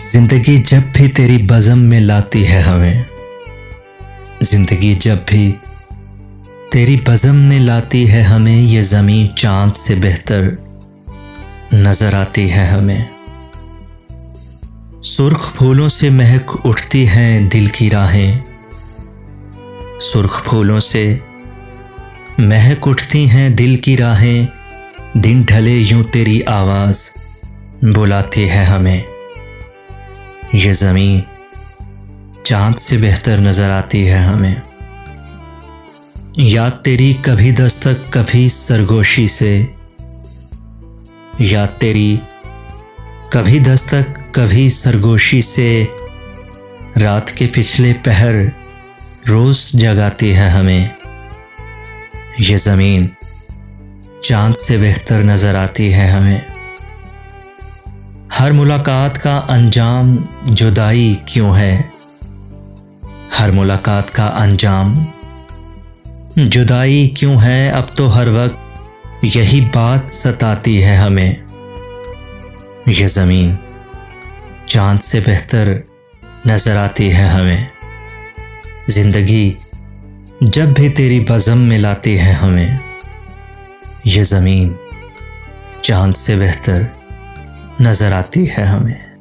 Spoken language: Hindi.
जिंदगी जब भी तेरी बज़म में लाती है हमें, जिंदगी जब भी तेरी बज़म में लाती है हमें, ये ज़मीं चाँद से बेहतर नज़र आती है हमें। सुर्ख फूलों से महक उठती हैं दिल की राहें, सुर्ख फूलों से महक उठती हैं दिल की राहें। दिन ढले यूं तेरी आवाज़ बुलाती है हमें, ये ज़मीं चाँद से बेहतर नज़र आती है हमें। याद तेरी कभी दस्तक कभी सरगोशी से, याद तेरी कभी दस्तक कभी सरगोशी से, रात के पिछले पहर रोज़ जगाती है हमें। ये ज़मीन चाँद से बेहतर नज़र आती है हमें। हर मुलाकात का अंजाम जुदाई क्यों है, हर मुलाकात का अंजाम जुदाई क्यों है। अब तो हर वक्त यही बात सताती है हमें। ये ज़मीन चाँद से बेहतर नज़र आती है हमें। ज़िंदगी जब भी तेरी बज़म में लाती है हमें, ये ज़मीन चाँद से बेहतर नज़र आती है हमें।